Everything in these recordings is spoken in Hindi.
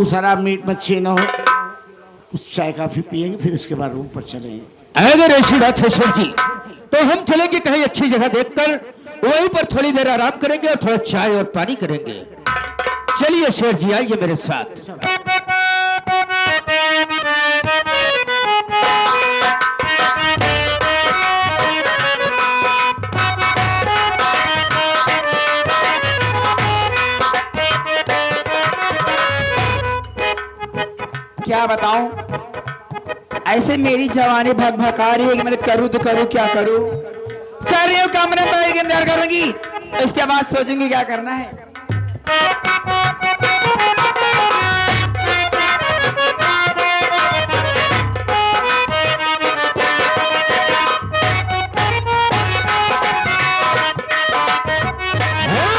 सारा मीट मच्छी ना हो, कुछ चाय काफी पियेंगे, फिर इसके बाद रूम पर चलेंगे। अगर ऐसी बात है शेर जी, तो हम चलेंगे कहीं अच्छी जगह देखकर, वहीं पर थोड़ी देर आराम करेंगे और थोड़ा चाय और पानी करेंगे। चलिए शेर जी, आइए मेरे साथ। क्या बताऊं, ऐसे मेरी जवानी भगभगा रही है कि मैं करूं तो करूं क्या करूं। चल रही हूं कमरे में बैठ के इंतजार करूंगी, इसके बाद सोचूंगी क्या करना है।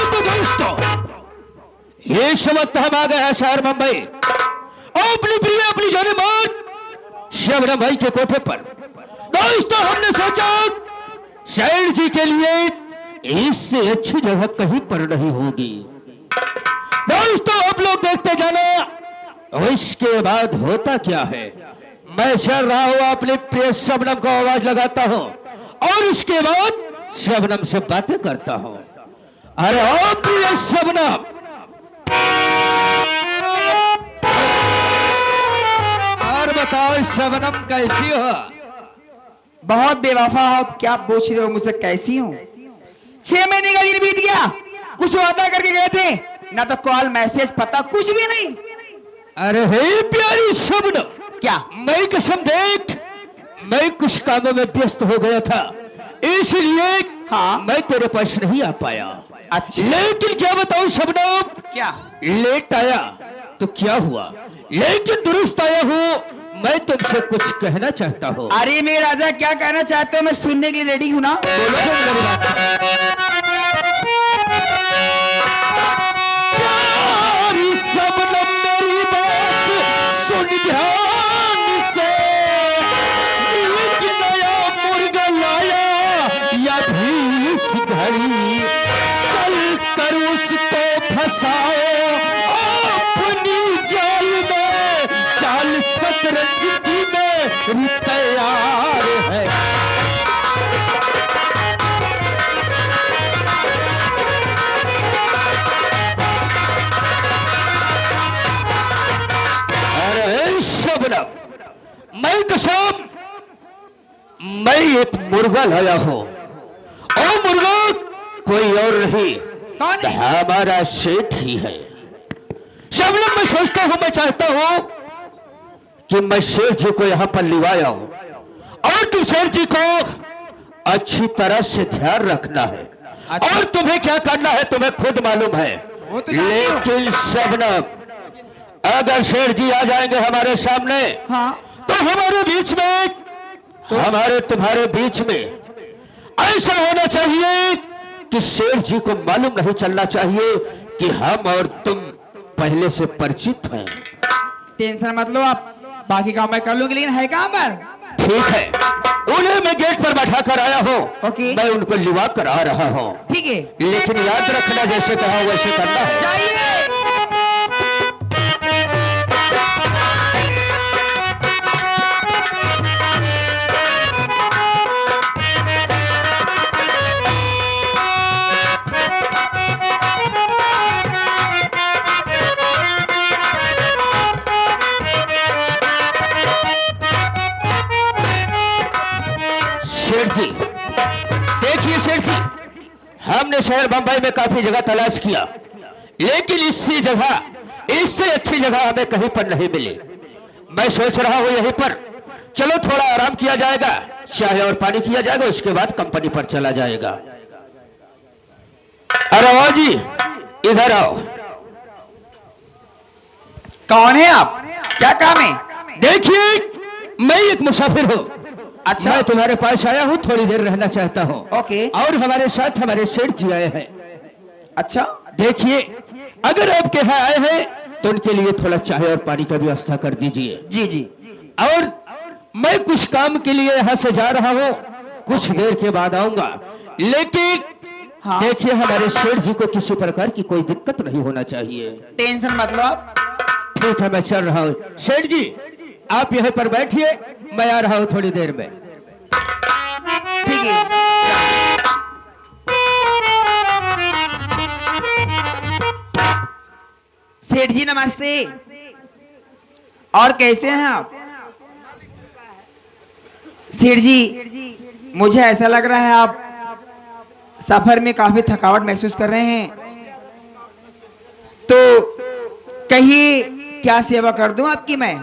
तो दोस्तों, ये वक्त हम आ गए हैं शहर मुंबई, अपनी प्रिय अपनी जाने मान शबनम भाई के कोठे पर। दोस्तों, हमने सोचा शेर जी के लिए इससे अच्छी जगह कहीं पर नहीं होगी। दोस्तों, आप लोग देखते जाना, इसके बाद होता क्या है। मैं चल रहा हूं, अपनी प्रिय शबनम को आवाज लगाता हूं और उसके बाद शबनम से बातें करता हूं। अरे ओ प्रिय शबनम, और बताओ शबनम कैसी हो? बहुत बेवफा हो, क्या पूछ रहे हो मुझसे कैसी हूँ। 6 महीने का दिन बीत गया, कुछ वादा करके गए थे, ना तो कॉल मैसेज पता कुछ भी नहीं। अरे हे प्यारी शबनम, क्या मैं कसम देख, मैं कुछ कामों में व्यस्त हो गया था, इसलिए हाँ मैं तेरे पास नहीं आ पाया। अच्छा, लेकिन क्या बताऊं शबनम, क्या लेट आया तो क्या हुआ, लेकिन दुरुस्त आया हूँ। मैं तुमसे कुछ कहना चाहता हूँ। अरे मेरे राजा, क्या कहना चाहते हो, मैं सुनने के लिए रेडी हूँ ना। सुन मेरी बात। प्यारी शबनम, मेरी बात सुन ध्यान से, एक नया मुर्गा लाया या भी इस घड़ी, चल कर उसको फंसाओ अपनी जाल में, चाल सतरंगी में तैयार है। अरे शबनम, मैं कसम, मैं एक मुर्गा लाया हूं, और मुर्गा कोई और नहीं, कौन है? हमारा सेठ ही है। शबनम, मैं सोचता हूं, मैं चाहता हूं कि मैं शेर जी को यहां पर लिवाया हूं, और तुम शेर जी को अच्छी तरह से ध्यान रखना है। अच्छा। और तुम्हें क्या करना है तुम्हें खुद मालूम है। वो तो जानती हो। लेकिन शबनम, अगर शेर जी आ जाएंगे हमारे सामने, हाँ तो हमारे बीच में, हमारे तुम्हारे बीच में ऐसा होना चाहिए कि शेर जी को मालूम नहीं चलना चाहिए कि हम और तुम पहले से परिचित हैं। टेंशन मत लो आप, बाकी काम मैं कर लूंगी, लेकिन है कहाँ पर? ठीक है, उन्हें मैं गेट पर बैठा कर आया हूँ। ओके। मैं उनको लिवा कर आ रहा हूँ, ठीक है, लेकिन याद रखना जैसे कहा वैसे करना है। जाइए। शेठ जी, देखिए शेठ जी, हमने शहर बंबई में काफी जगह तलाश किया, लेकिन इससे जगह, इससे अच्छी जगह हमें कहीं पर नहीं मिली। मैं सोच रहा हूं यहीं पर चलो थोड़ा आराम किया जाएगा, चाय और पानी किया जाएगा, उसके बाद कंपनी पर चला जाएगा। अरे वाह जी, इधर आओ। कौन है आप, क्या काम है? देखिए, मैं एक मुसाफिर हूँ। अच्छा। मैं तुम्हारे पास आया हूँ, थोड़ी देर रहना चाहता हूँ। ओके। और हमारे साथ हमारे सेठ जी आए हैं। अच्छा, देखिए, अगर आपके यहाँ आए हैं तो उनके लिए थोड़ा चाय और पानी का व्यवस्था कर दीजिए। जी जी। और मैं कुछ काम के लिए यहाँ से जा रहा हूँ, कुछ देर के बाद आऊंगा, लेकिन हाँ। देखिए हमारे सेठ जी को किसी प्रकार की कोई दिक्कत नहीं होना चाहिए। टेंशन मत लो आप। ठीक है, मैं चल रहा हूँ। सेठ जी, आप यहीं पर बैठिए, मैं आ रहा हूँ थोड़ी देर में। ठीक है। सेठ जी नमस्ते। और कैसे हैं आप? सेठ जी, मुझे ऐसा लग रहा है आप सफर में काफी थकावट महसूस कर रहे हैं, तो कहिए क्या सेवा कर दूं आपकी मैं?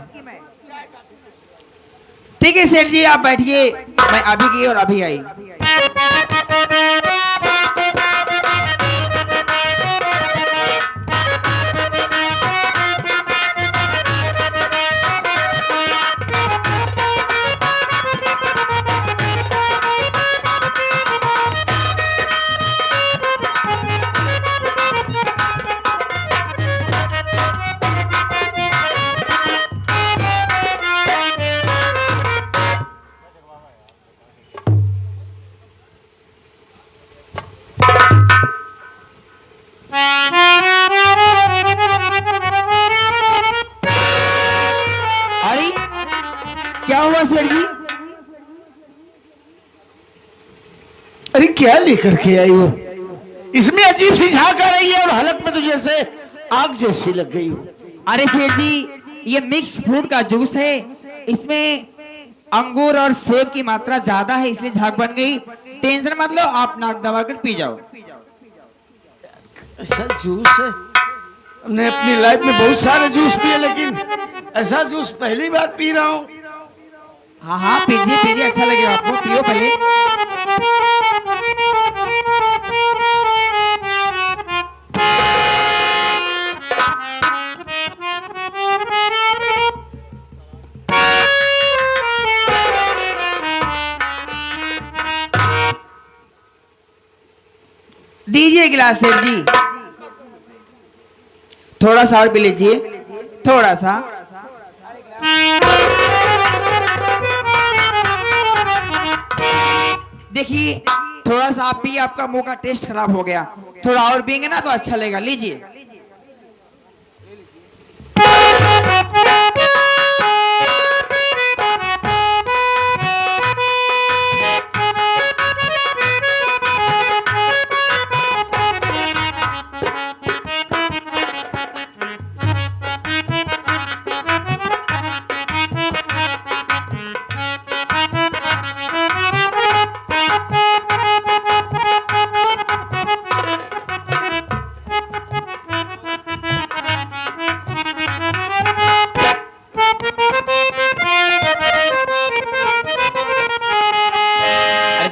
ठीक है सेठ जी, आप बैठिए, मैं अभी गई और अभी आई। अरे क्या हुआ सेठ जी? अरे क्या लेकर के आई हो? इसमें अजीब सी झांक आ रही है और हलक में तो जैसे आग जैसी लग गई हो। अरे सेठ जी, ये मिक्स फ्रूट का जूस है, इसमें अंगूर और सेब की मात्रा ज्यादा है, इसलिए झाग बन गई। टेंशन मत लो, आप नाक दबा कर पी जाओ। ऐसा जूस है? हमने अपनी लाइफ में बहुत सारे जूस पिए, लेकिन ऐसा जूस पहली बार पी रहा हूँ। हाँ हाँ, पीजिए पीजिए, अच्छा लगेगा आपको, पियो पहले। दीजिए गिलास सेठ जी, थोड़ा सा और पी लीजिए, थोड़ा सा। देखिए थोड़ा सा आप पिए, आपका मुंह का टेस्ट खराब हो गया, थोड़ा और पिएंगे ना तो अच्छा लगेगा, लीजिए।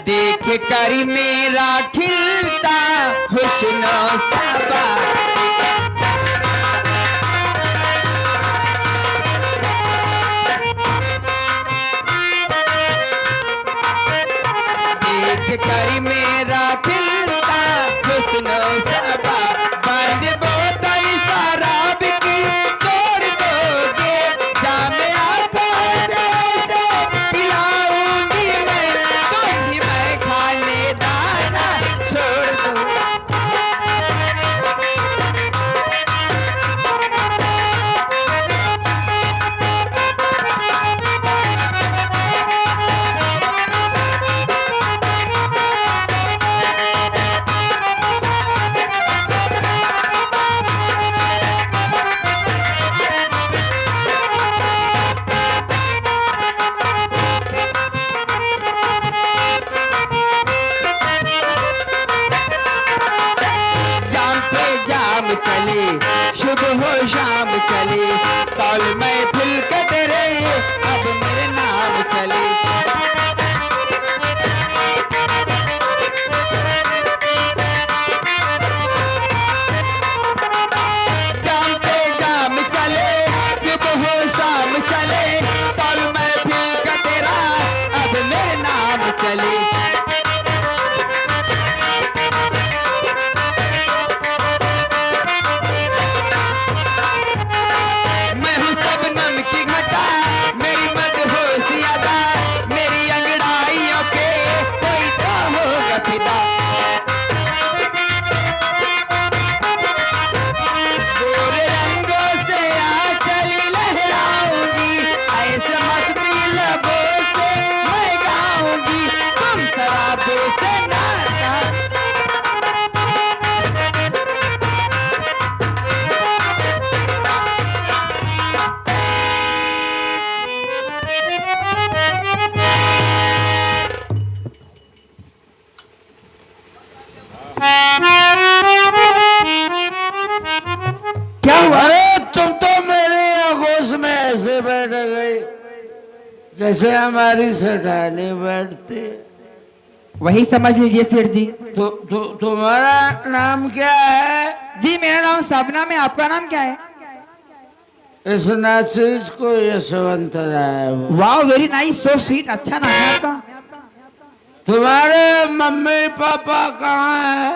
देख कर मेरा खिलता हुस्न सबा, देख कर मेरा खिलता हुस्न सबा, बंद बोतल शराब की तोड़ दोगे, जाम आंखों से पिलाऊंगी मैं, तुम्हें मैं खाने दाना छोड़ दूं। जाम पे जाम चले, सुबह हो शाम चले, तौल में फुल कतरे, अब मेरे नाम चले। जाम पे जाम चले, सुबह हो शाम चले, तौल में फुल कतरा, अब मेरे नाम चले। मैं हूँ शबनम की घटा, मेरी मदहोश अदा, मेरी अंगड़ाइयों पे कोई तो होगा फिदा। गोरे रंगों से आकर जैसे हमारी सेठानी बैठती। वही समझ लीजिए सेठ जी। तुम्हारा नाम क्या है? जी मेरा नाम सबनाम है, आपका नाम क्या है? इस नाचीज को यशवंत राय। वाह वेरी नाइस, सो स्वीट, अच्छा नाम है आपका। तुम्हारे मम्मी पापा कहाँ है?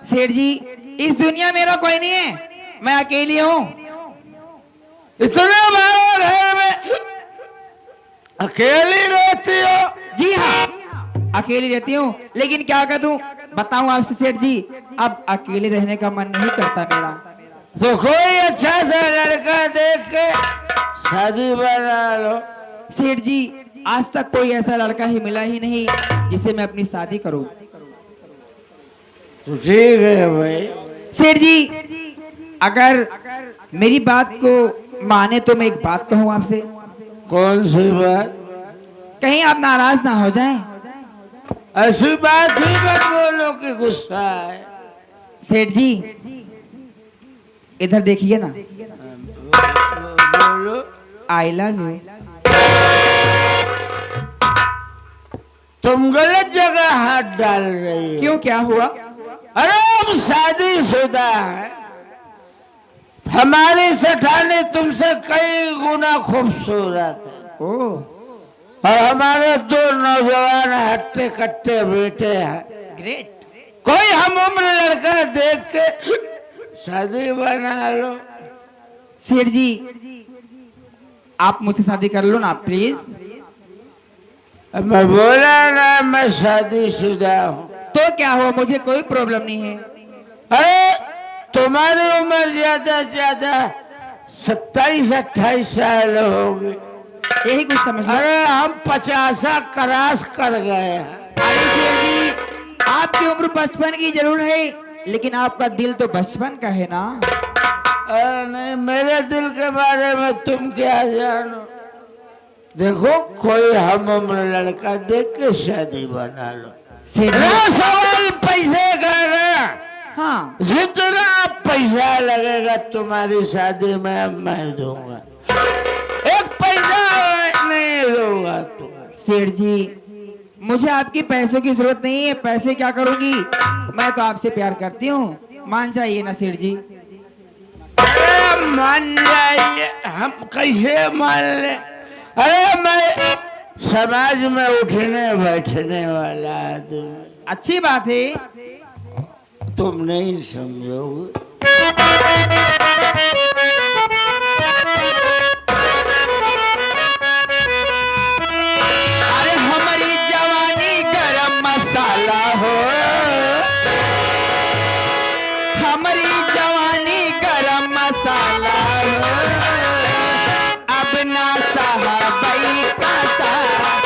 सेठ जी इस दुनिया मेरा कोई नहीं है, मैं अकेली हूँ। इतने बड़े घर में अकेली रहती हो? जी हाँ अकेली रहती हूँ, लेकिन क्या कर दूं बताऊं आपसे सेठ जी, अब अकेले रहने का मन नहीं करता मेरा। तो कोई अच्छा सा लड़का देख के शादी बना लो। सेठ जी आज तक कोई ऐसा लड़का ही मिला ही नहीं जिसे मैं अपनी शादी करूं। तो ठीक है भाई। सेठ जी अगर मेरी बात को माने तो मैं एक बात कहूं आपसे। कौन सी बात? कहीं आप नाराज ना हो जाएं। ऐसी बात ही मत बोलो कि गुस्सा है। सेठ जी इधर देखिए ना। बोलो। I love you. तुम गलत जगह हाथ डाल रही हो। क्यों, क्या हुआ? अरे हम शादीशुदा है। हमारी सेठानी तुमसे कई गुना खूबसूरत है। ओह और हमारे दो नौजवान हट्टे कट्टे बेटे हैं। ग्रेट। कोई हम उम्र लड़का देख के शादी बना लो। सेठ जी आप मुझसे शादी कर लो ना प्लीज। मैं बोला ना मैं शादीशुदा हूँ। तो क्या हुआ, मुझे कोई प्रॉब्लम नहीं है। अरे तुम्हारी उम्र ज्यादा ज्यादा 27-28 साल होगी। यही कुछ समझ लो। अरे हम 50 क्रॉस कर गए हैं। अरे सेठ जी आपकी उम्र 55 की जरूर है, लेकिन आपका दिल तो बचपन का है ना। अरे नहीं, मेरे दिल के बारे में तुम क्या जानो। देखो कोई हम उम्र लड़का देख के शादी बना लो। सेठ जी सवाल पैसे का ना। हाँ जितना पैसा लगेगा तुम्हारी शादी में मैं दूंगा। एक पैसा नहीं दूंगा तुम। सेठ जी मुझे आपकी पैसों की जरूरत नहीं है, पैसे क्या करूंगी, मैं तो आपसे प्यार करती हूँ, मान जाइए ना सेठ जी। अरे मान जाइए, हम कैसे मान ले? अरे मैं समाज में उठने बैठने वाला आदमी। अच्छी बात है। तुम नहीं समझोगे। अरे हमारी जवानी गरम मसाला हो, हमारी जवानी गरम मसाला हो, अब ना साहबाई का सारा।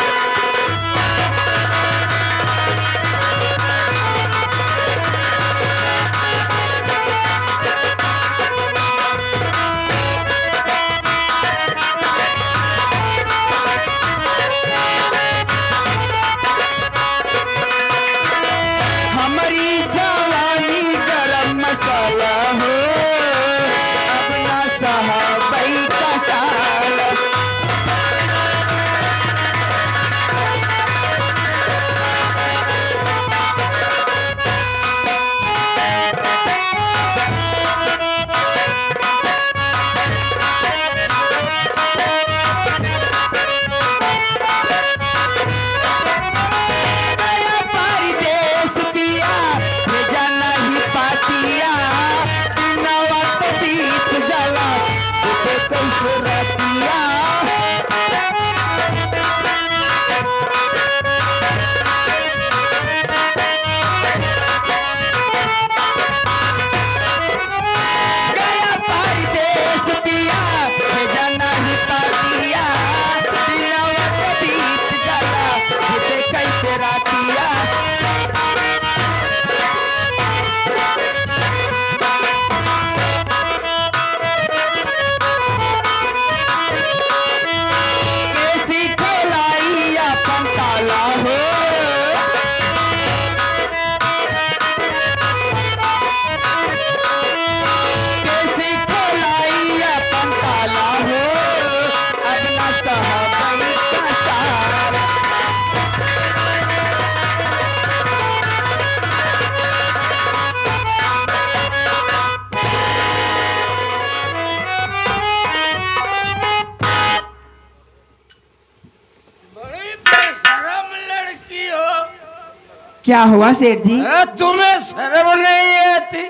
क्या हुआ सेठ जी? तुम्हें शर्म नहीं आती?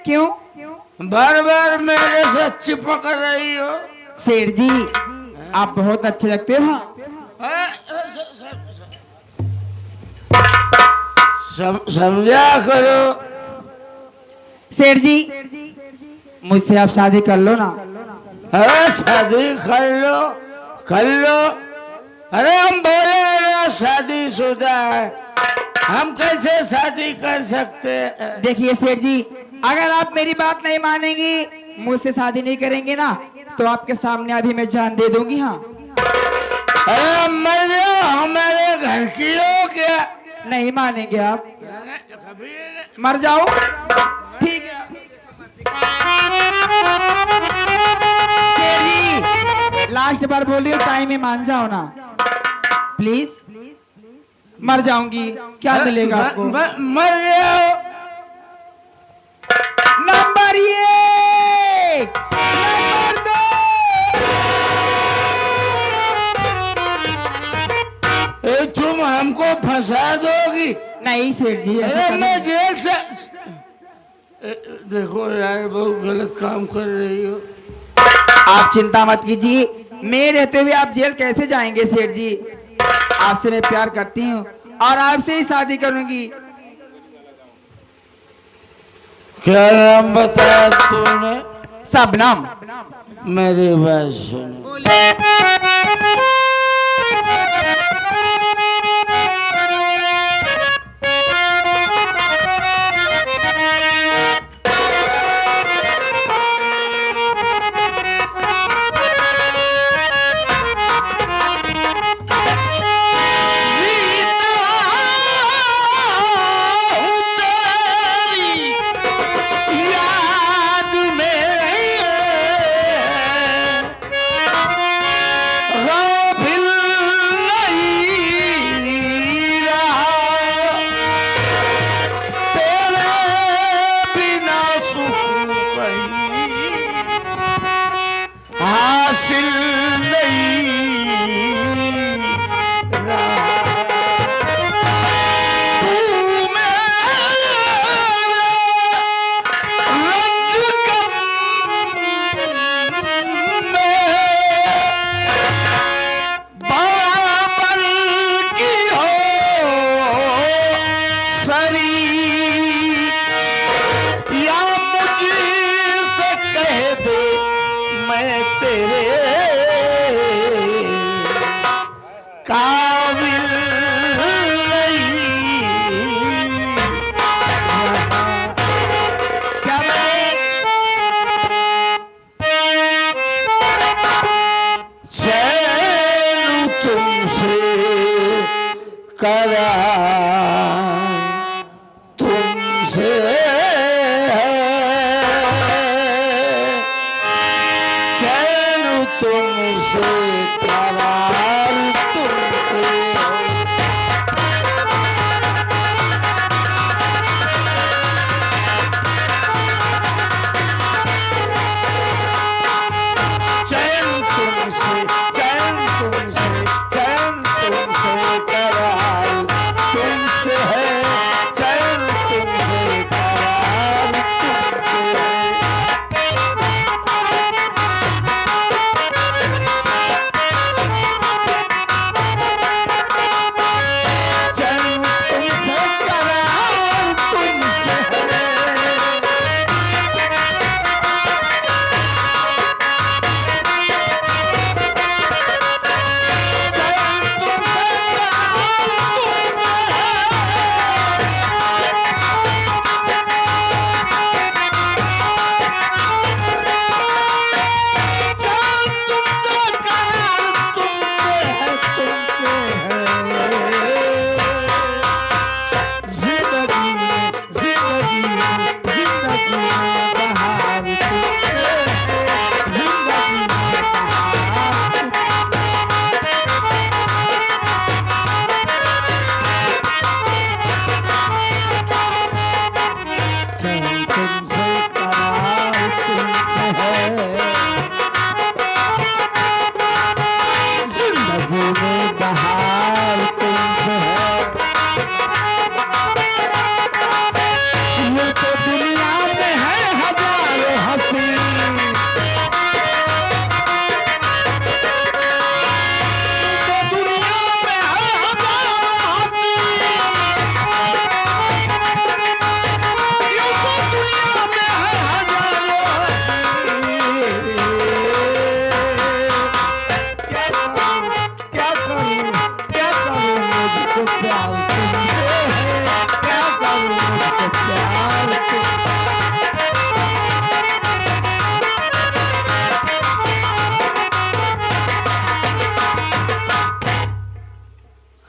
क्यों? बार बार मेरे से चिपक रही हो। सेठ जी आप बहुत अच्छे लगते हो। समझा करो। सेठ जी मुझसे आप शादी कर लो ना। शादी कर लो। अरे हम बोले ना शादी शुदा है, हम कैसे शादी कर सकते हैं? देखिए सेठ जी, अगर आप मेरी बात नहीं मानेंगी, मुझसे शादी नहीं करेंगे ना, तो आपके सामने अभी मैं जान दे दूंगी। हाँ अरे मर जाओ, हमारे घर की हो क्या? नहीं मानेंगे आप? कभी मर जाओ। ठीक है सेठ जी, लास्ट बार बोलिए, टाइम में मान जाओ ना प्लीज। मर जाऊंगी, क्या मिलेगा आपको? मर जाओ। Number 1, number 2। तुम हमको फंसा दोगी? नहीं सेठ जी, ऐसा अरे मैं करो। जेल से देखो यार, बहुत गलत काम कर रही हो। आप चिंता मत कीजिए, मैं रहते हुए आप जेल कैसे जाएंगे सेठ जी? आपसे मैं प्यार करती हूँ और आपसे ही शादी करूंगी। क्या नाम बताया तूने? शबनम। मेरी बात सुनो।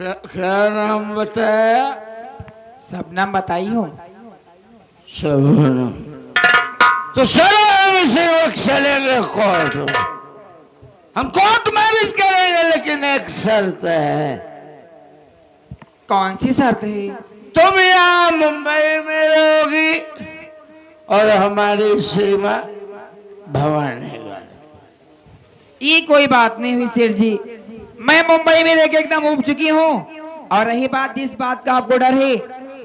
क्या नाम बताया? शबनम बताई हो। शबनम। तो चलो हम इसी वक्त चलेंगे कोर्ट। हम कोर्ट मैरिज करेंगे, लेकिन एक शर्त है। कौन सी शर्त है? तुम यहाँ मुंबई में रहोगी और हमारी सीमा भवानीगढ़। ये कोई बात नहीं हुई सेठ जी, मैं मुंबई में रह के एकदम उब चुकी हूँ। और रही बात जिस बात का आपको डर है,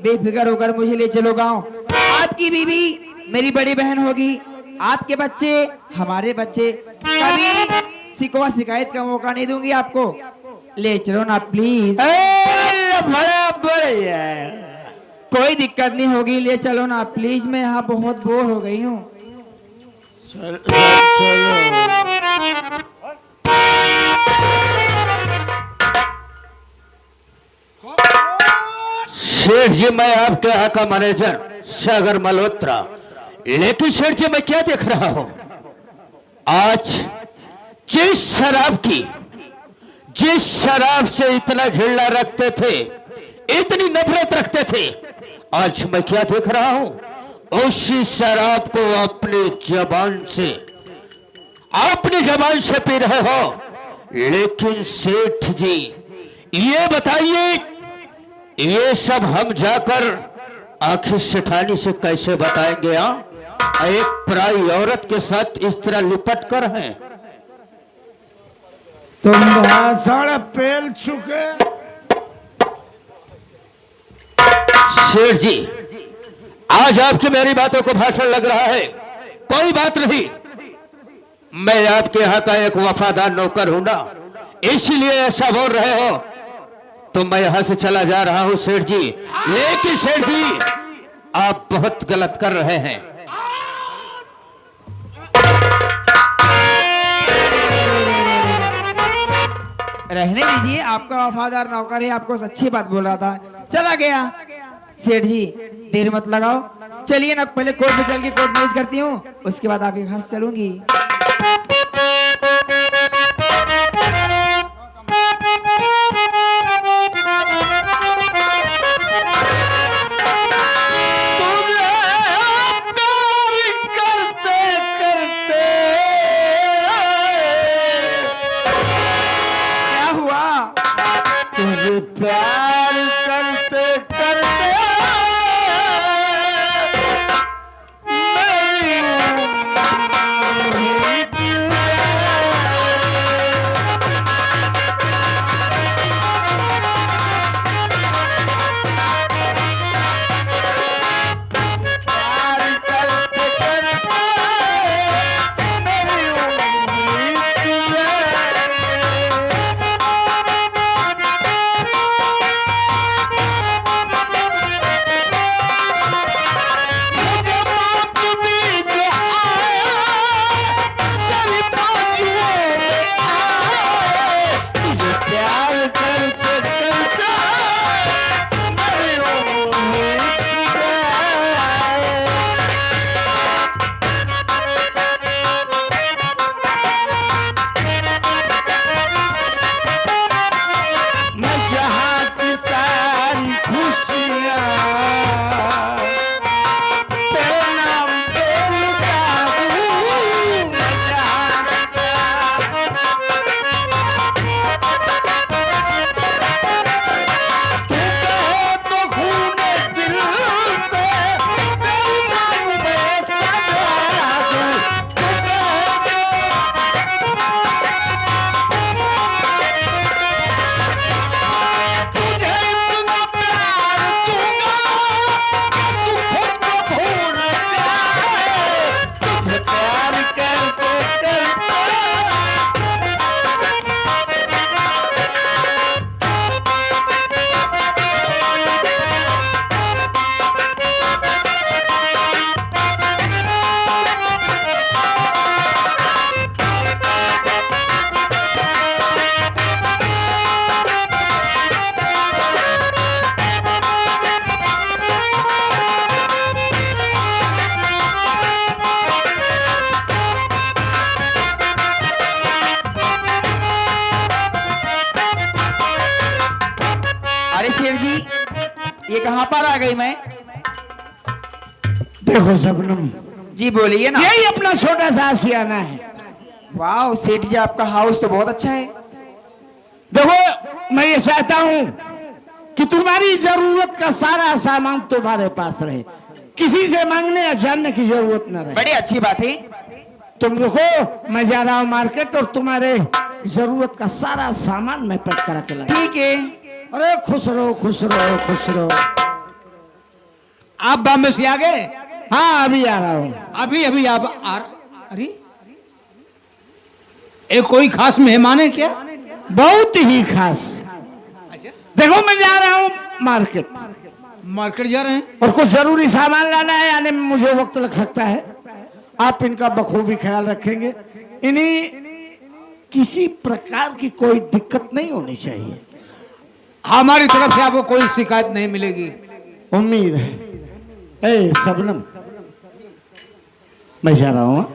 बेफिक्र होकर मुझे ले चलो गाँव। आपकी बीवी मेरी बड़ी बहन होगी, आपके बच्चे हमारे बच्चे, कभी शिकवा शिकायत का मौका नहीं दूंगी आपको। ले चलो ना प्लीज। कोई दिक्कत नहीं होगी, ले चलो ना प्लीज, मैं यहाँ बहुत बोर हो गई हूँ। चलो। शेठ जी, मैं आपके यहाँ का मैनेजर सागर मल्होत्रा, लेकिन शेठ जी मैं क्या देख रहा हूं? आज जिस शराब से इतना घृणा रखते थे, इतनी नफरत रखते थे, आज मैं क्या देख रहा हूं? उसी शराब को अपनी जबान से पी रहे हो। लेकिन सेठ जी ये बताइए, ये सब हम जाकर आखिर सेठानी से कैसे बताएंगे? एक पराई औरत के साथ इस तरह लिपट कर हैं। तुम भाषण पेल चुके। शेठ जी, आज आपकी मेरी बातों को भाषण लग रहा है। कोई बात नहीं, मैं आपके यहाँ का एक वफादार नौकर हूं ना, इसलिए ऐसा बोल रहे हो। तो मैं यहां से चला जा रहा हूं सेठ जी। लेकिन सेठ जी, आप बहुत गलत कर रहे हैं। रहने दीजिए, आपका वफादार नौकर है, आपको अच्छी बात बोल रहा था, चला गया। सेठ जी देर मत लगाओ, चलिए ना, पहले कोर्ट में चल के कोर्ट मैरिज करती हूँ, उसके बाद आपके घर चलूंगी। क्या हुआ? तुझे प्यार करते करते मेरी सेठ जी, ये कहाँ पर आ गई मैं? देखो शबनम, जी बोलिए ना। यही अपना छोटा सा आशियाना है। वाह सेठ जी, आपका हाउस तो बहुत अच्छा है। देखो मैं ये चाहता हूं कि तुम्हारी जरूरत का सारा सामान तुम्हारे पास रहे, किसी से मांगने या जानने की जरूरत न रहे। बड़ी अच्छी बात है। तुम रुको, मैं जा रहा हूँ मार्केट और तुम्हारे जरूरत का सारा सामान मैं पैक करा के लाऊंगा। ठीक है। अरे खुश रहो खुश रहो खुश रहो। आप बॉम्बे से आ गए? हाँ अभी आ रहा हूँ। अभी अभी आप अरे ये कोई खास मेहमान है क्या? बहुत ही खास। देखो मैं जा रहा हूँ मार्केट। मार्केट जा रहे हैं? और कुछ जरूरी सामान लाना है, आने में मुझे वक्त लग सकता है। आप इनका बखूबी ख्याल रखेंगे, इन्हीं किसी प्रकार की कोई दिक्कत नहीं होनी चाहिए। हमारी तरफ से आपको कोई शिकायत नहीं मिलेगी। उम्मीद है। ए शबनम, मैं जा रहा हूँ।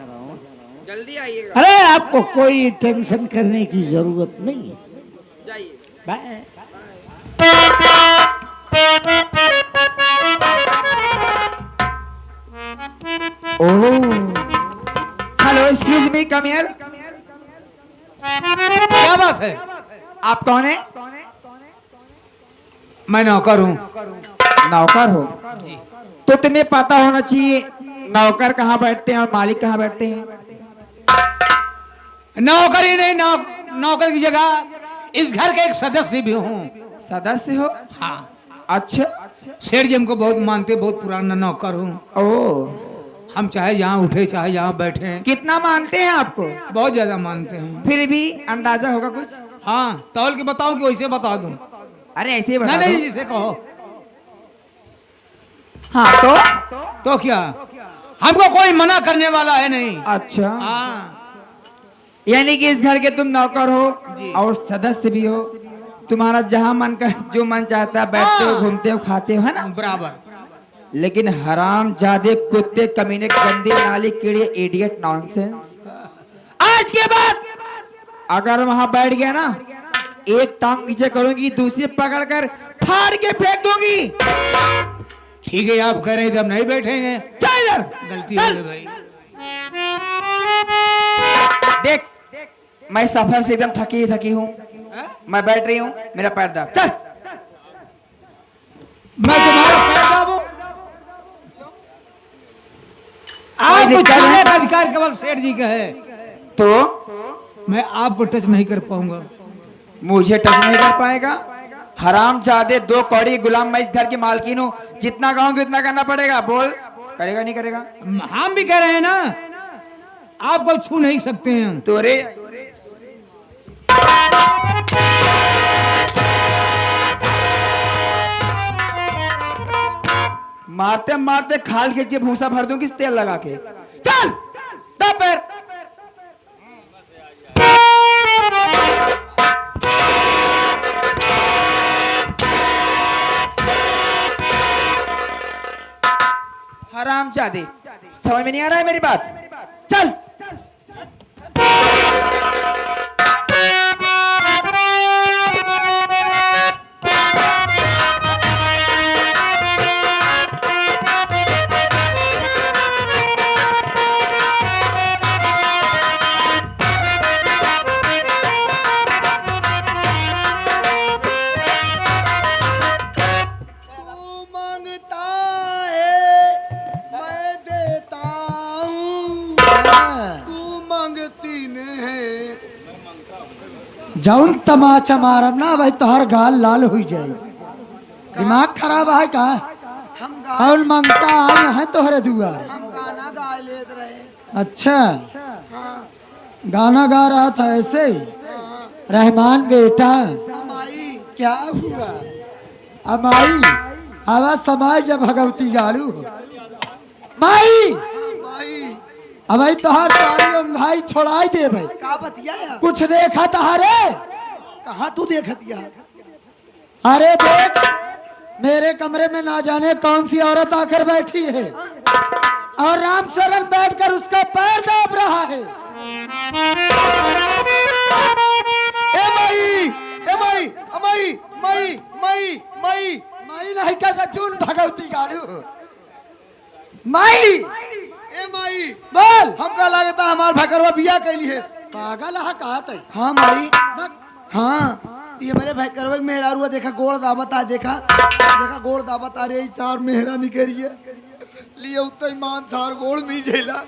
जल्दी आइएगा। अरे आपको कोई टेंशन करने की जरूरत नहीं है। जाइए। Bye. Hello excuse me, come here. क्या बात है? आप कौन है? मैं नौकर हूँ। नौकर हो? जी। तो तुम्हें पता होना चाहिए नौकर कहाँ बैठते हैं और मालिक कहाँ बैठते हैं। नौकर ही नहीं, नौकर की जगह इस घर के एक सदस्य भी हूँ। सदस्य हो? हाँ। अच्छा। शेर जी हमको बहुत मानते, बहुत पुराना नौकर हूँ। ओ, हम चाहे यहाँ उठे चाहे यहाँ बैठे, कितना मानते हैं आपको? बहुत ज्यादा मानते हैं। फिर भी अंदाजा होगा कुछ? हाँ, तौल के बताऊं कि वैसे बता दूं? अरे ऐसे ही बता नहीं दो। जिसे कहो। हाँ तो क्या, हमको कोई मना करने वाला है नहीं। अच्छा, हाँ। यानी कि इस घर के तुम नौकर हो जी। और सदस्य भी हो। तुम्हारा जहाँ मन कर जो मन चाहता है बैठते हो, हाँ। घूमते हो, खाते हो, है ना? बराबर। लेकिन हराम जादे, कुत्ते, कमीने, गंदे, नाली, कीड़े, इडियट, नॉनसेंस, आज के बाद अगर वहां बैठ गया ना, एक टांग नीचे करूंगी, दूसरी पकड़कर फाड़ के फेंक दूंगी। ठीक है, आप कह रहे हैं जब नहीं बैठेंगे। चल इधर। गलती हो गई भाई। देख, मैं सफर से एकदम थकी हूँ, मैं बैठ रही हूँ, मेरा पैर दब। चल। मैं तुम्हारा पैर दाबूं? कोई आपको दिक्कत है? छूने का अधिकार केवल सेठ जी का है। तो मैं आपको टच नहीं कर पाऊंगा। मुझे टच नहीं कर पाएगा? हराम जादे, दो कौड़ी गुलाम, मैं इस घर की मालकिन हूँ, जितना कहूंगी उतना करना पड़ेगा। बोल, करेगा नहीं करेगा? हम भी कह रहे हैं ना, आपको छू नहीं सकते हैं। तोरे मारते मारते खाल खींच के भूसा भर दूंगी तेल लगा के। चल दब पैर। हराम जादे, समझ में नहीं आ रहा है मेरी बात? चल। जौन तमाचा मारब ना भाई तोहर गाल लाल हो जाए। दिमाग खराब है का? कौन मांगता आए हैं तोहरे दुआर? हम गाना गा लेते रहे। अच्छा, गाना गा रहा था ऐसे? रहमान बेटा हमारी क्या हुआ? अमाई आवाज समाज जब भगवती गालू हो माई। भाई अब तोहर सारी अंधाई छोड़ाई दे भाई। का बतिया यार? कुछ देखा तहारे? कहाँ तू देखत यार? अरे देख, मेरे कमरे में ना जाने कौन सी औरत आकर बैठी है और रामचरण बैठकर उसका पैर दाब रहा है। ए माई, ए माई, अमाई, माई, माई, माई, माई ए माई बोल। हमका लगता हमार भकरवा बिया कैली है। पागल है कहा थे? हाँ माई हाँ ये मेरे भकरवा के मेहरारुआ देखा गोड़ दावत आ देखा गोड़ दावत आ रही सार मेहरा निकरिए लिए उतना ईमान सार गोड़ मी झेला।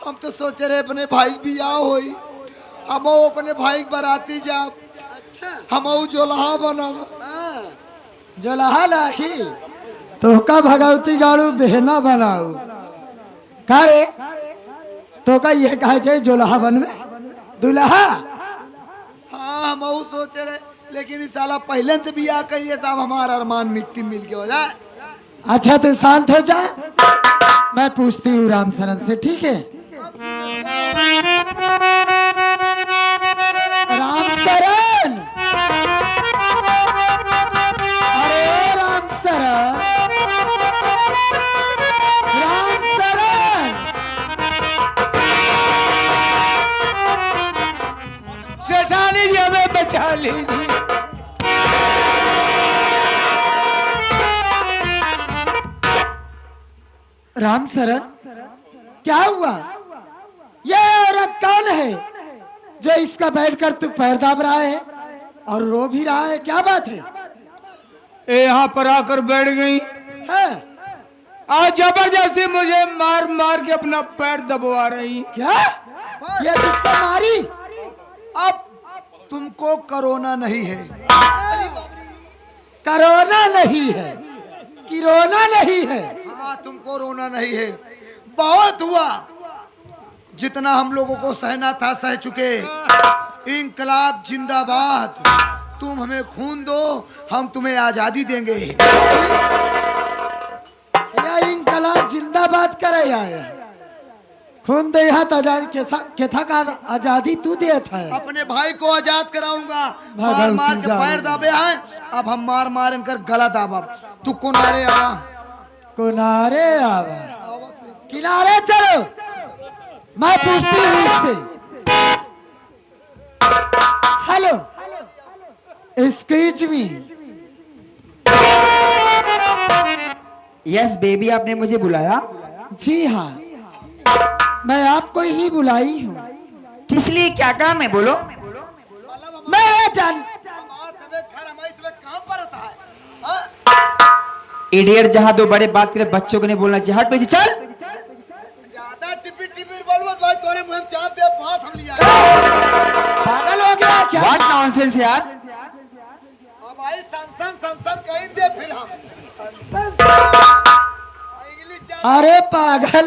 हम तो सोचे रहे अपने भाई भी आओ होई हम अपने भाई बराती जाब हम जोलहा बनब। जोलहा नहीं तो का भगवती गाड़ू बहना बनाऊ का रे तो का ये कहे चाहिए जोलहा बनवे दुल्हा। हाँ हम सोचे रहे लेकिन इस साला पहले से भी आ कहिए साहब हमारा अरमान मिट्टी मिल गया हो जाए। अच्छा तू शांत हो जा, मैं पूछती हूँ राम शरण से, ठीक है? राम शरण, अरे राम शरण, राम शरण, सेठानी जी हमें बचा लीजिए। राम शरण क्या हुआ? ये औरत कौन है जो इसका बैठकर तू पैर दाब रहा है और रो भी रहा है? क्या बात है? ये यहाँ पर आकर बैठ गई है आज जबरदस्ती मुझे मार मार के अपना पैर दबवा रही। क्या ये तुझको मारी? अब तुमको कोरोना नहीं है। कोरोना नहीं है, किरोना नहीं है। हाँ तुमको रोना नहीं है। बहुत हुआ जितना हम लोगों को सहना था सह चुके। इंकलाब जिंदाबाद। तुम हमें खून दो हम तुम्हें आजादी देंगे। या इंकलाब जिंदाबाद करे आया खून दे हाथ आजादी के था का आजादी तू दे था। अपने भाई को आजाद कराऊंगा। मार मार के पैर दाबे हैं अब हम मार मार इनकर गला दाबा। तू किनारे आ, किनारे आवा, किनारे चलो, मैं पूछती हूँ इससे। हेलो एक्सक्यूज मी। यस बेबी, आपने मुझे बुलाया? जी हाँ, मैं आपको ही बुलाई हूँ। किस लिए, क्या काम है, बोलो। मैं ये जान इडियट, जहाँ दो बड़े बात करे बच्चों को नहीं बोलना चाहिए। हट पे चल। ज्यादा टिपी टिपी बोलबो भाई तोरे मुंह में चाप दे फांस हम लिया। पागल हो गया क्या? व्हाट नॉनसेंस यार। अब भाई संसन कहीं दे फिर हम इंग्लिश जा। अरे पागल,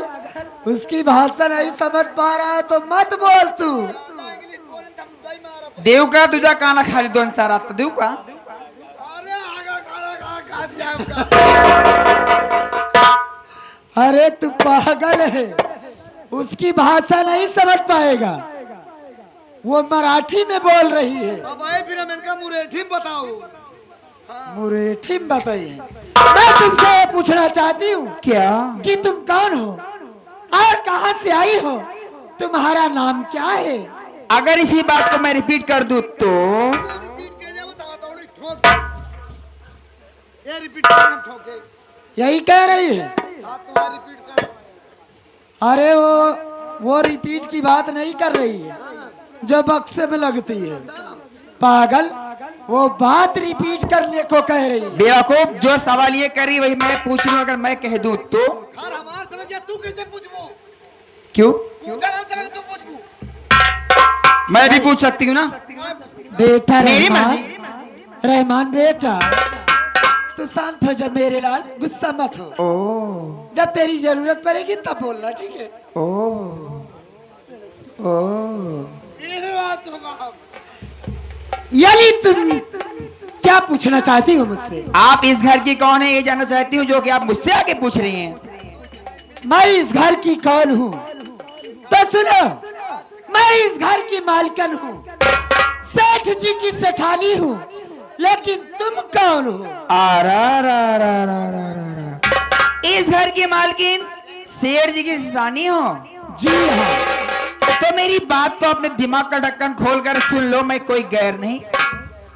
उसकी भाषा नहीं समझ पा रहा है तो मत बोल तू। इंग्लिश बोले तब दई मार। देव का तुझा काना खाली दोन सारा देव का। अरे आगा खाना खा दिया हमका। अरे तू पागल है, उसकी भाषा नहीं समझ पाएगा, वो मराठी में बोल रही है। अब भाई फिर हम इनका मुरेठी में बताओ। मुरेठी में बताइए। मैं तुमसे ये पूछना चाहती हूँ क्या कि तुम कौन हो और कहाँ से आई हो? तुम्हारा नाम क्या है? अगर इसी बात को मैं रिपीट कर दूं तो रिपीट के जाओ तब थोड़ी ठोक। ये रिपीट कर हम ठोके। यही कह रही है। हां तुम्हारा रिपीट करो। अरे वो रिपीट की बात नहीं कर रही है जो बक्से में लगती है। पागल, वो बात रिपीट करने को कह रही है। बेवकूफ, जो सवाल ये करी वही मैं पूछ रही हूँ। अगर मैं कह दूं तो खैर हमार समझ गया तू कैसे पूछबो? क्यों? पूछा हम समझ तू पूछबो। मैं भी पूछ सकती हूँ ना। बेटा मेरी रहमान, रहमान बेटा तू शांत हो जा मेरे लाल, गुस्सा मत हो। ओ जब तेरी जरूरत पड़ेगी तब बोलना, ठीक है? ओ ओ ये बात होगा। यानी तुम क्या पूछना चाहती हो मुझसे? आप इस घर की कौन है ये जानना चाहती हूँ, जो कि आप मुझसे आके पूछ रही हैं। मैं इस घर की कौन हूँ तो सुनो, मैं इस घर की मालकन हूँ, सेठ जी की सेठानी हूँ, लेकिन तुम कौन हो? इस घर की मालकिन शेर जी की सेठानी हो? जी हाँ। तो मेरी बात को अपने दिमाग का ढक्कन खोलकर सुन लो, मैं कोई गैर नहीं।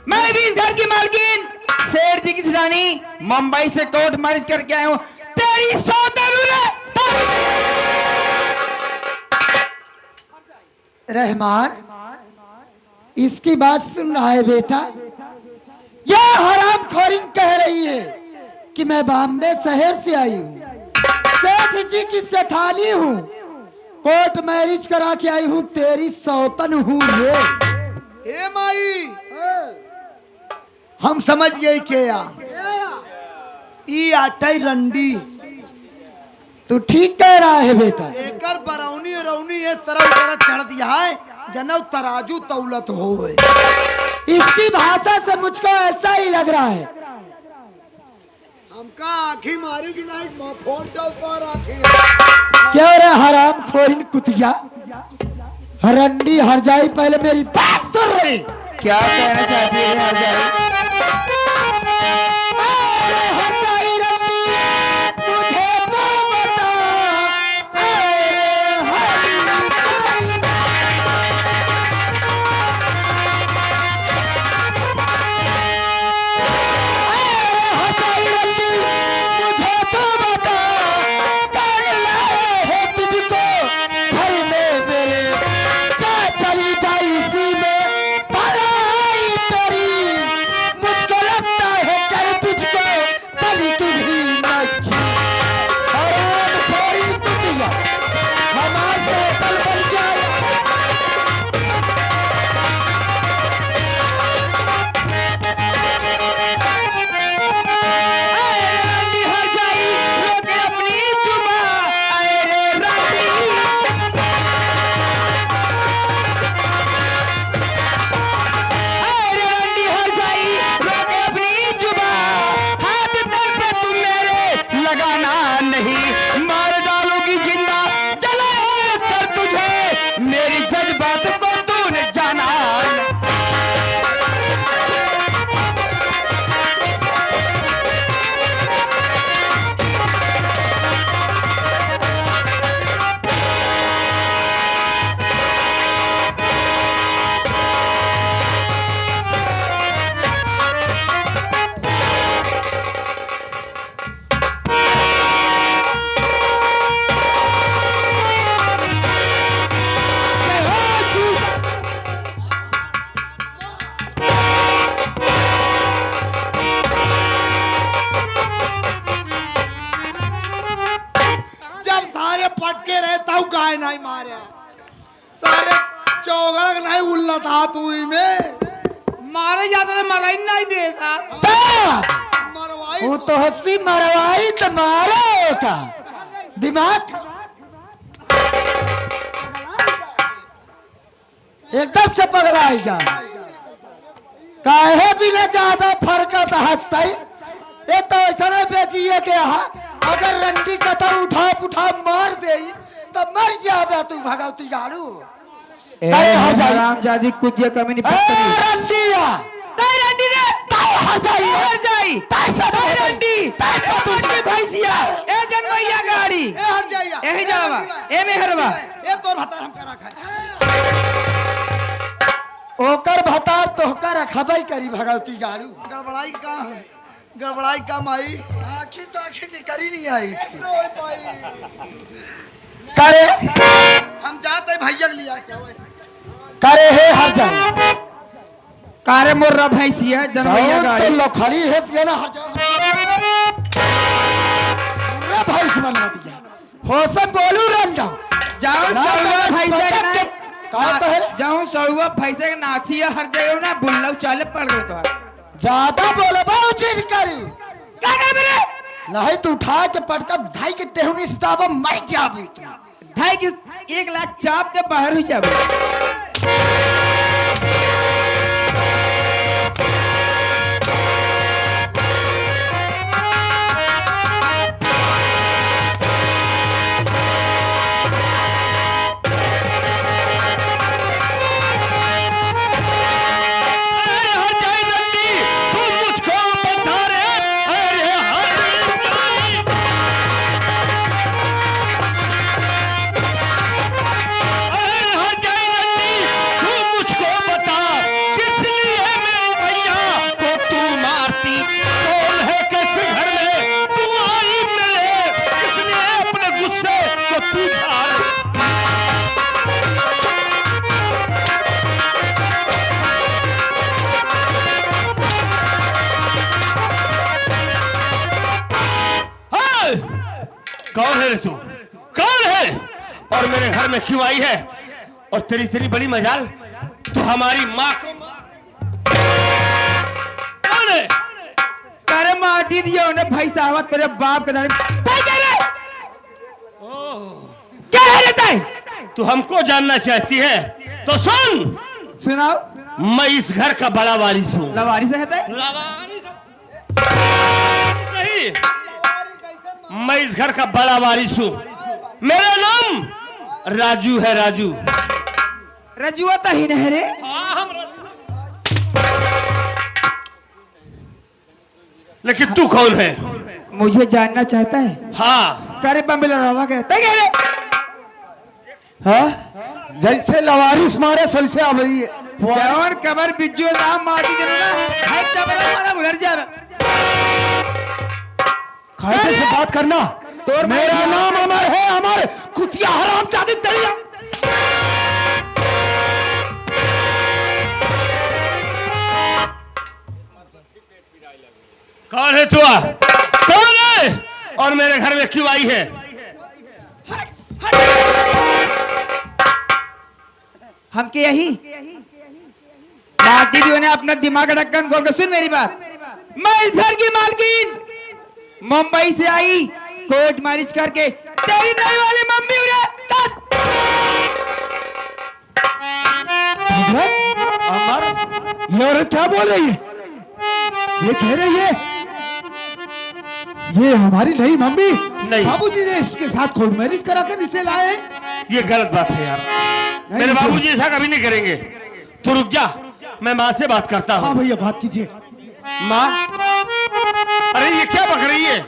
मैं भी इस घर की मालकिन शेर जी की सेठानी मुंबई से कोर्ट मैरिज करके आया हूँ। तेरी सौतेरू रे। रहमान, इसकी बात सुन रहा है बेटा? यह हराम खोरिन कह रही है कि मैं बॉम्बे शहर से आई हूँ, सेठ जी की सेठानी हूँ, कोर्ट मैरिज करा के आई हूँ, तेरी सौतन हूँ ये। ए माई, हम समझ गए क्या? ई आटई रंडी तू ठीक कह रहा है बेटा। एकर बरौनी रौनी इस तरह चढ़ दिया है जनौ तराजू तौलत हो। इसकी भाषा से मुझको ऐसा ही लग रहा है। हमका आँखी मारी कि नहीं, फोन पर आँखी। क्या रे हराम खोरिन कुतिया, हरंडी हर जाई, पहले मेरी बात सुन रही। क्या कहना चाहती है हरजाई? पटके रहता हूँ गाय नहीं मारे सारे चौगड़ नहीं उल्ला था तू में मारे जाते तो मराई नहीं दे साहब। मरवाई वो तो हंसी मरवाई तो मारे का दिमाग एकदम से पगलाई जा। काहे भी न ज्यादा फर्क हंसता ये तो ऐसा नहीं बेचिए के अगर रंडी कथा उठा मार दे तो मर जाबे तू भगवती गाड़ू। हरामजादी कुतिया कमी नहीं रंडिया ताई रंडी रे ताई हर जाई ताई रंडी ताई भैंसिया ए जनमैया गाड़ी ए हट जाइया यही जावा ए मेहरबा ए तोर भतार हम करा खाए ओकर भतार तोहका रखबई करी भगवती गाड़ू। गड़बड़ाई का है गड़बड़ाई का माई आखी साखी निकली नहीं आई करे हम जाते भैया लिया क्या करे हे हर जाए कारे मोर भैंसिया जनमैया गाड़ी लो खड़ी है सियाना हर जाए भैंस बना दिया होसन बोलू रन जाओ जाऊं सौवा भैंसे जाऊं सौवा भैंसे के नाथी हर जाए ना बुल्लू चले पड़ गए तो ज्यादा बोले बहुत चीज करी क्या कर मेरे नहीं तो उठा के पटका ढाई के टेहुनी सिताबा मर जाबू तू ढाई की 1 लाख चाप के बाहर ही जाबू। कौन है रे तू? कौन है और मेरे घर में क्यों आई है? और तेरी तेरी बड़ी मजाल, तू हमारी माँ को कौन है? अरे माटी दिया उन्हें भाई साहब तेरे बाप के दाने क्या है रहता है? तू हमको जानना चाहती है तो सुन, सुनाओ। मैं इस घर का बड़ा वारिस हूँ। लवारी से रहता है? सही, मैं इस घर का बड़ा वारिस हूँ। मेरा नाम राजू है, राजू। रजुआ तो ही नहीं रे। लेकिन तू कौन है? मुझे जानना चाहता है? हाँ, करे बम्बे लड़ावा कहता है रे। हाँ जैसे लवारिस मारे सलसे आ रही है। जवान कमर बिज्जू नाम माटी देना है कमरा मारा उधर जा रहा। खाते से बात करना। तोर मेरा नाम अमर है, अमर कुतिया हराम जादी तेरी। कौन है तू? कौन है और मेरे घर में क्यों आई है? हम के यही माटी दी ने अपना दिमाग का ढक्कन खोल के सुन मेरी बात। मैं इस घर की मालकिन मुंबई से आई कोर्ट मैरिज करके तेरी नई वाली मम्मी अमर, ये औरत क्या बोल रही है? ये कह रही है ये हमारी नई मम्मी। नहीं। बाबूजी ने इसके साथ कोर्ट मैरिज करा कर इसे लाए। ये गलत बात है यार। नहीं, मेरे नहीं, बाबूजी ऐसा कभी नहीं करेंगे। तू रुक जा, मैं माँ से बात करता हाँ हूँ। भैया बात कीजिए। माँ, अरे ये क्या बक रही है?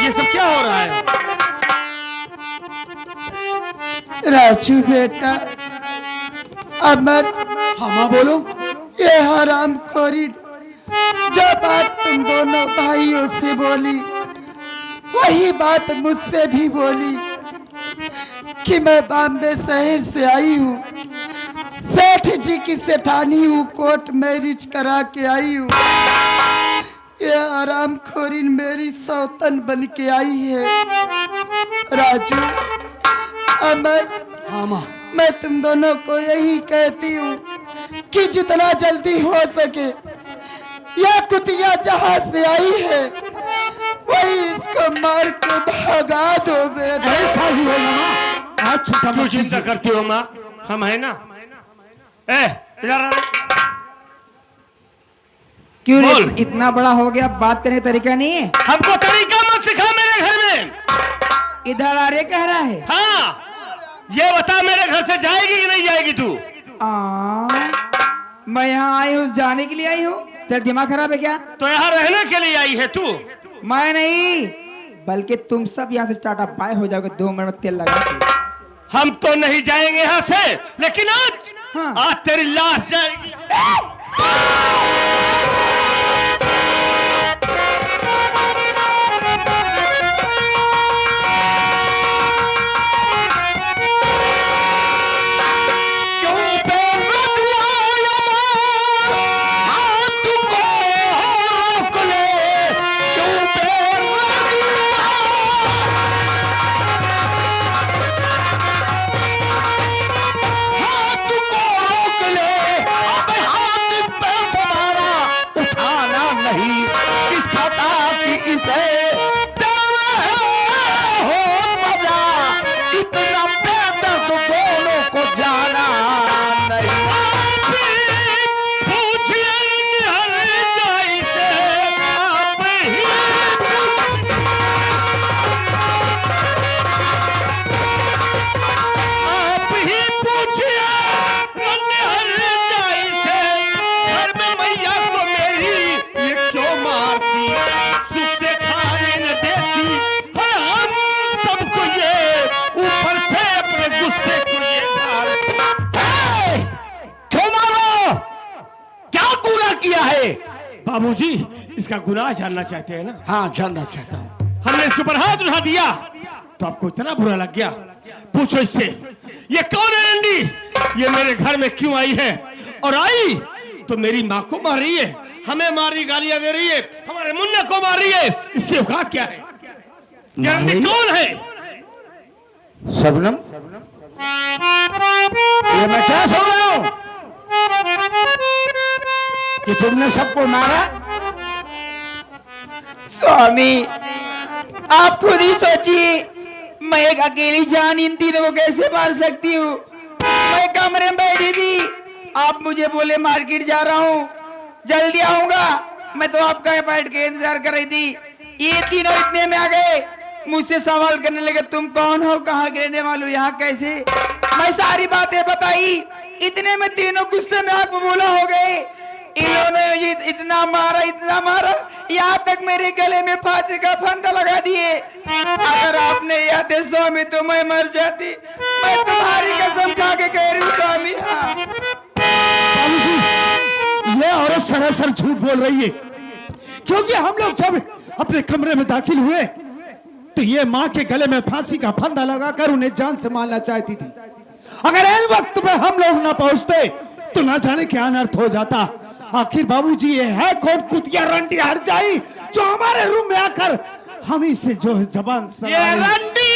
ये सब क्या हो रहा है? राजू बेटा, अमर, हाँ माँ बोलो। ये हराम खोरी जो बात तुम दोनों भाइयों से बोली वही बात मुझसे भी बोली कि मैं बॉम्बे शहर से आई हूँ, सेठ जी की सेठानी हूँ, कोर्ट मैरिज करा के आई हूँ। ये हराम खोरी मेरी सौतन बन के आई है। राजू, अमर, हाँ माँ। मैं तुम दोनों को यही कहती हूँ कि जितना जल्दी हो सके यह कुतिया जहाँ से आई है वही इसको मार के भगा दो बेटा। ऐसा ही होगा माँ। आज छुट्टा क्यों मत चिंता कीजिए। करती हो माँ? हम है ना। इधर आ। क्यों रे? बोल। इतना बड़ा हो गया बात करने का तरीका नहीं है। हमको तरीका मत सिखा मेरे घर में। इधर आ रे कह रहा है। हाँ, ये बता मेरे घर से जाएगी कि नहीं जाएगी तू? मैं यहाँ आई हूँ जाने के लिए आई हूँ। तेरा दिमाग खराब है क्या? तो यहाँ रहने के लिए आई है तू? मैं नहीं बल्कि तुम सब यहाँ से स्टार्ट अप बाय हो जाओगे 2 मिनट में तेल लगा के। हम तो नहीं जाएंगे यहाँ से, लेकिन आज हाँ। आज तेरी लाश जाएगी। बाबूजी, इसका गुनाह जानना चाहते हैं ना? हाँ जानना चाहता हूँ। हमने इसके ऊपर हाथ उठा दिया तो आपको इतना बुरा लग गया। पूछो इससे, ये कौन है रंडी? ये मेरे घर में क्यों आई है? और आई तो मेरी माँ को मार रही है, हमें मार रही, गालियां दे रही है, हमारे मुन्ने को मार रही है। इसकी औकात क्या है? ये रंडी कौन है? शबनम, ये मैं क्या सुन रहा हूं कि तुमने सबको मारा? स्वामी, आप खुद ही सोचिए, मैं एक अकेली जान इन तीनों को कैसे मार सकती हूँ? मैं कमरे में बैठी थी, आप मुझे बोले मार्केट जा रहा हूँ, जल्दी आऊंगा। मैं तो आपका बैठ के इंतजार कर रही थी। ये तीनों इतने में आ गए, मुझसे सवाल करने लगे, तुम कौन हो, कहाँ के रहने वाले हो, यहाँ कैसे? मैं सारी बातें बताई। इतने में तीनों गुस्से में आग बबूला हो गए। इन्होंने मुझे इतना मारा, यहाँ तक मेरे गले में फांसी का फंदा लगा दिए। अगर आपने याद है स्वामी तो मैं मर जाती। मैं तुम्हारी कसम खा के कह रही हूँ स्वामी। हाँ, बाबूजी, ये औरत सरासर झूठ बोल रही है, क्योंकि हम लोग जब अपने कमरे में दाखिल हुए तो ये माँ के गले में फांसी का फंदा लगाकर उन्हें जान से मारना चाहती थी। अगर इन वक्त में हम लोग ना पहुंचते तो ना जाने क्या अनर्थ हो जाता। आखिर बाबूजी, ये है कौन कुतिया रंडी हरजाई जो हमारे रूम में आकर हम ही से जो जबान ये रंडी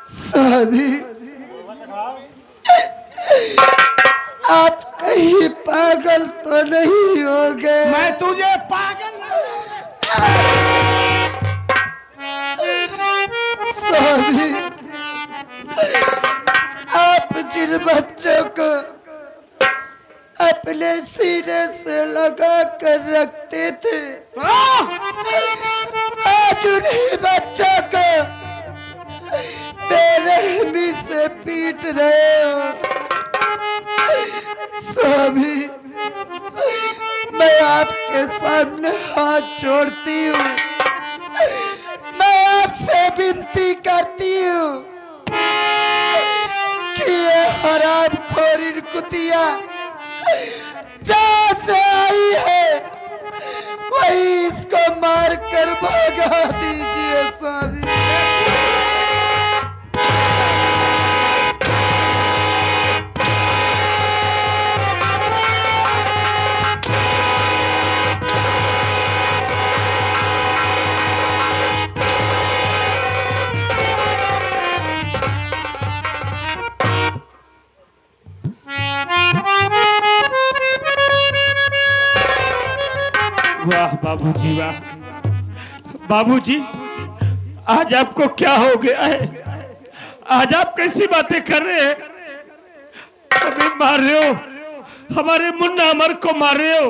स्वामी, आप कहीं पागल तो नहीं हो गए? मैं तुझे पागल स्वामी, आप जिन बच्चों को अपने सीने से लगा कर रखते थे, आज उन्हीं बच्चों को बेरहमी से पीट रहे हो। स्वामी, मैं आपके सामने हाथ जोड़ती हूँ, मैं आपसे विनती करती हूँ कि ये हरामखोरी कुतिया जहाँ से आई है वही इसको मार कर भगा दीजिए स्वामी। वाह बाबूजी, वाह बाबूजी, आज आपको क्या हो गया है? आज आप कैसी बातें कर रहे हैं? हमें मार रहे हो, हमारे मुन्ना अमर को मार रहे हो,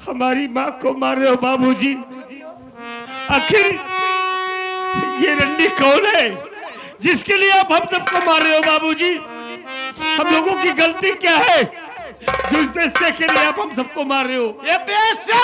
हमारी माँ को मार रहे हो बाबूजी। आखिर ये रंडी कौन है जिसके लिए आप हम सबको मार रहे हो बाबूजी? हम लोगों की गलती क्या है जिस पैसे के लिए आप हम सबको मार रहे हो? ये पैसा